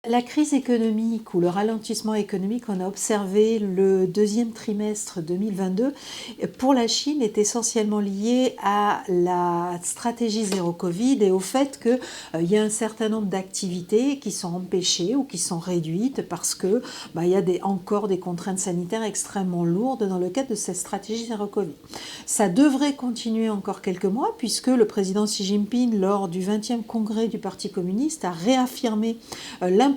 La crise économique ou le ralentissement économique qu'on a observé le deuxième trimestre 2022 pour la Chine est essentiellement lié à la stratégie zéro Covid et au fait qu'il y a un certain nombre d'activités qui sont empêchées ou qui sont réduites parce que il y a encore des contraintes sanitaires extrêmement lourdes dans le cadre de cette stratégie zéro Covid. Ça devrait continuer encore quelques mois puisque le président Xi Jinping, lors du 20e congrès du Parti communiste, a réaffirmé l'importance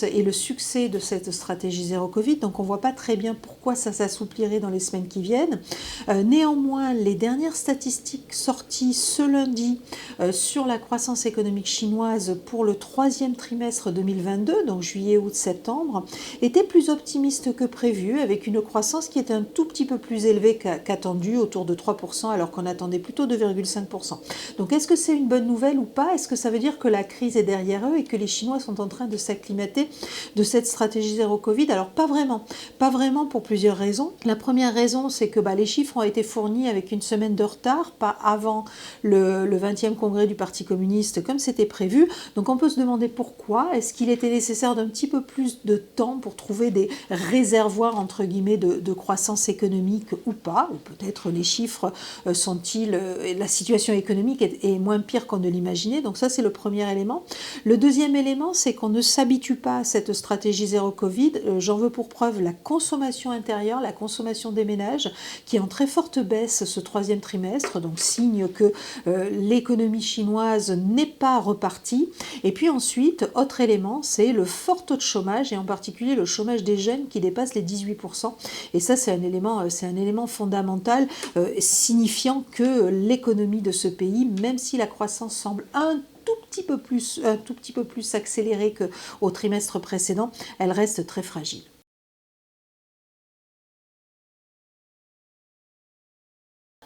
et le succès de cette stratégie zéro Covid, donc on ne voit pas très bien pourquoi ça s'assouplirait dans les semaines qui viennent. Néanmoins, les dernières statistiques sorties ce lundi sur la croissance économique chinoise pour le troisième trimestre 2022, donc juillet, août, septembre, étaient plus optimistes que prévu, avec une croissance qui est un tout petit peu plus élevée qu'attendue, autour de 3%, alors qu'on attendait plutôt 2,5%. Donc est-ce que c'est une bonne nouvelle ou pas? Est-ce que ça veut dire que la crise est derrière eux et que les Chinois sont en train de s'acclimater de cette stratégie zéro Covid? Alors pas vraiment pour plusieurs raisons. La première raison, c'est que les chiffres ont été fournis avec une semaine de retard, pas avant le 20e congrès du Parti communiste comme c'était prévu. Donc on peut se demander pourquoi. Est-ce qu'il était nécessaire d'un petit peu plus de temps pour trouver des réservoirs entre guillemets de croissance économique ou pas? Ou peut-être les chiffres la situation économique est moins pire qu'on ne l'imaginait. Donc ça, c'est le premier élément. Le deuxième élément, c'est qu'on ne s'habitue pas à cette stratégie zéro Covid. J'en veux pour preuve la consommation intérieure, la consommation des ménages, qui est en très forte baisse ce troisième trimestre, donc signe que l'économie chinoise n'est pas repartie. Et puis ensuite, autre élément, c'est le fort taux de chômage, et en particulier le chômage des jeunes qui dépasse les 18%. Et ça, c'est un élément fondamental, signifiant que l'économie de ce pays, même si la croissance semble un tout petit peu plus accélérée qu'au trimestre précédent, elle reste très fragile.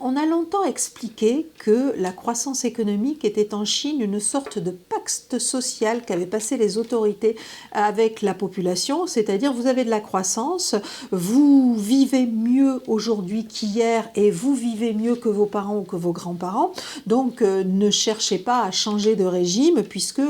On a longtemps expliqué que la croissance économique était en Chine une sorte de pacte social qu'avaient passé les autorités avec la population, c'est-à-dire vous avez de la croissance, vous vivez mieux aujourd'hui qu'hier et vous vivez mieux que vos parents ou que vos grands-parents, donc ne cherchez pas à changer de régime puisque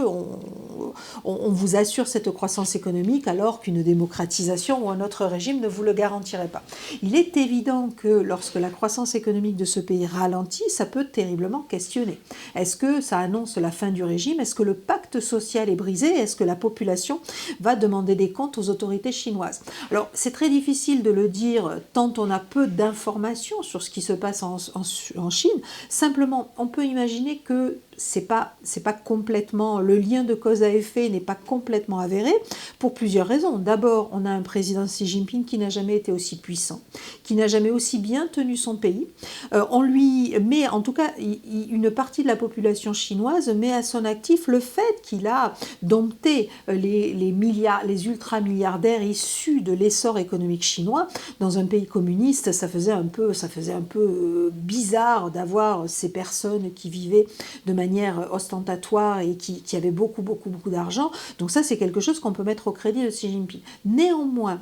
on vous assure cette croissance économique alors qu'une démocratisation ou un autre régime ne vous le garantirait pas. Il est évident que lorsque la croissance économique de ce pays ralentit, ça peut terriblement questionner. Est-ce que ça annonce la fin du régime? Est-ce que le pacte social est brisé? Est-ce que la population va demander des comptes aux autorités chinoises? Alors, c'est très difficile de le dire tant on a peu d'informations sur ce qui se passe en Chine. Simplement, on peut imaginer que c'est pas complètement, le lien de cause à effet n'est pas complètement avéré pour plusieurs raisons. D'abord, on a un président Xi Jinping qui n'a jamais été aussi puissant, qui n'a jamais aussi bien tenu son pays. On lui met, en tout cas, une partie de la population chinoise met à son actif le fait qu'il a dompté les ultra-milliardaires issus de l'essor économique chinois. Dans un pays communiste, ça faisait un peu bizarre d'avoir ces personnes qui vivaient de manière ostentatoire et qui avaient beaucoup d'argent. Donc ça, c'est quelque chose qu'on peut mettre au crédit de Xi Jinping. Néanmoins,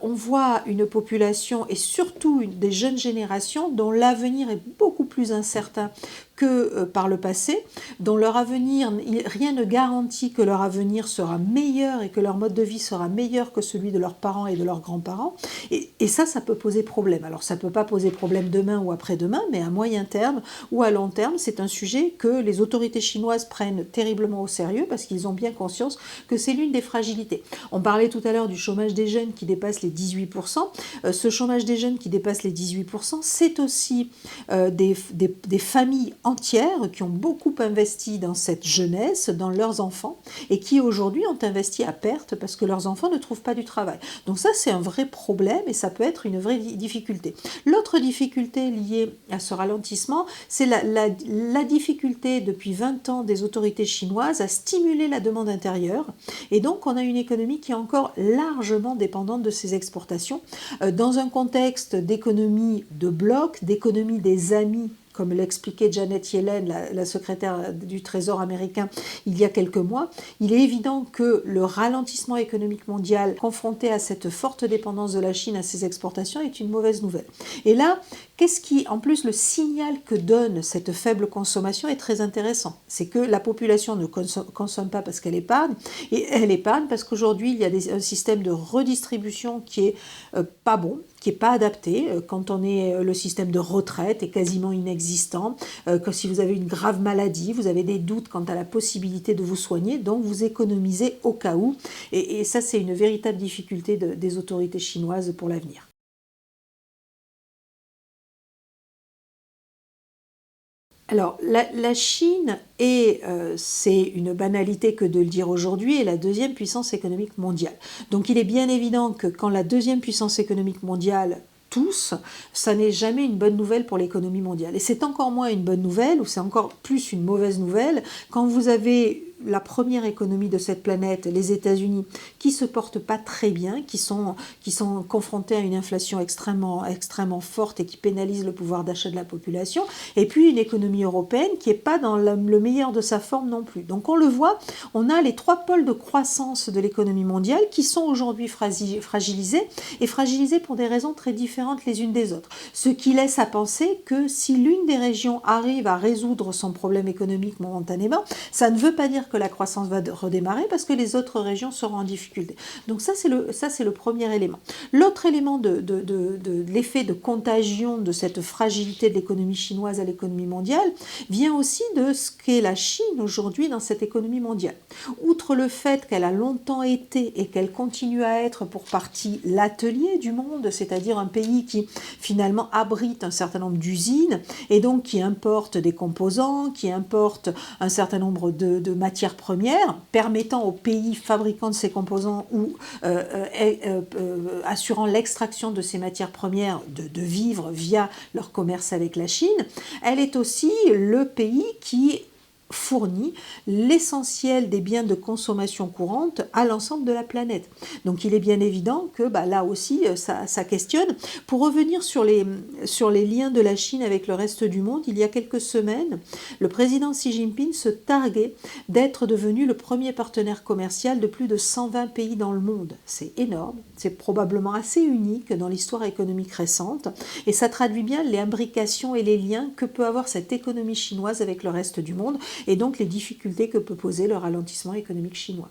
on voit une population et surtout des jeunes générations dont l'avenir est beaucoup plus incertain que par le passé, dont leur avenir, rien ne garantit que leur avenir sera meilleur et que leur mode de vie sera meilleur que celui de leurs parents et de leurs grands-parents. Et ça peut poser problème. Alors ça ne peut pas poser problème demain ou après-demain, mais à moyen terme ou à long terme, c'est un sujet que les autorités chinoises prennent terriblement au sérieux parce qu'ils ont bien conscience que c'est l'une des fragilités. On parlait tout à l'heure du chômage des jeunes qui dépasse les 18%. Ce chômage des jeunes qui dépasse les 18%, c'est aussi des familles entières qui ont beaucoup investi dans cette jeunesse, dans leurs enfants, et qui aujourd'hui ont investi à perte parce que leurs enfants ne trouvent pas du travail. Donc ça, c'est un vrai problème et ça peut être une vraie difficulté. L'autre difficulté liée à ce ralentissement, c'est la difficulté depuis 20 ans des autorités chinoises à stimuler la demande intérieure. Et donc, on a une économie qui est encore largement dépendante de ces exportations, dans un contexte d'économie de bloc, d'économie des amis, comme l'expliquait Janet Yellen, la secrétaire du Trésor américain, il y a quelques mois. Il est évident que le ralentissement économique mondial, confronté à cette forte dépendance de la Chine à ses exportations, est une mauvaise nouvelle. Et là, En plus, le signal que donne cette faible consommation est très intéressant. C'est que la population ne consomme pas parce qu'elle épargne, et elle épargne parce qu'aujourd'hui, il y a un système de redistribution qui est pas bon, qui n'est pas adapté. Quand le système de retraite est quasiment inexistant, que si vous avez une grave maladie, vous avez des doutes quant à la possibilité de vous soigner, donc vous économisez au cas où. Et ça, c'est une véritable difficulté des autorités chinoises pour l'avenir. Alors, la Chine c'est une banalité que de le dire aujourd'hui, est la deuxième puissance économique mondiale. Donc il est bien évident que quand la deuxième puissance économique mondiale tousse, ça n'est jamais une bonne nouvelle pour l'économie mondiale. Et c'est encore moins une bonne nouvelle, ou c'est encore plus une mauvaise nouvelle, quand vous avez la première économie de cette planète, les États-Unis, qui se portent pas très bien, qui sont confrontés à une inflation extrêmement forte et qui pénalise le pouvoir d'achat de la population, et puis une économie européenne qui n'est pas dans le meilleur de sa forme non plus. Donc on le voit, on a les trois pôles de croissance de l'économie mondiale qui sont aujourd'hui fragilisés, et fragilisés pour des raisons très différentes les unes des autres. Ce qui laisse à penser que si l'une des régions arrive à résoudre son problème économique momentanément, ça ne veut pas dire que la croissance va redémarrer parce que les autres régions seront en difficulté. Donc ça, c'est le premier élément. L'autre élément de l'effet de contagion de cette fragilité de l'économie chinoise à l'économie mondiale vient aussi de ce qu'est la Chine aujourd'hui dans cette économie mondiale. Outre le fait qu'elle a longtemps été et qu'elle continue à être pour partie l'atelier du monde, c'est-à-dire un pays qui finalement abrite un certain nombre d'usines et donc qui importe des composants, qui importe un certain nombre de matières premières, permettant aux pays fabricants de ces composants ou assurant l'extraction de ces matières premières de vivre via leur commerce avec la Chine. Elle est aussi le pays qui fournit l'essentiel des biens de consommation courante à l'ensemble de la planète. Donc il est bien évident que là aussi ça questionne. Pour revenir sur les liens de la Chine avec le reste du monde, il y a quelques semaines, le président Xi Jinping se targuait d'être devenu le premier partenaire commercial de plus de 120 pays dans le monde. C'est énorme, c'est probablement assez unique dans l'histoire économique récente et ça traduit bien les imbrications et les liens que peut avoir cette économie chinoise avec le reste du monde et donc les difficultés que peut poser le ralentissement économique chinois.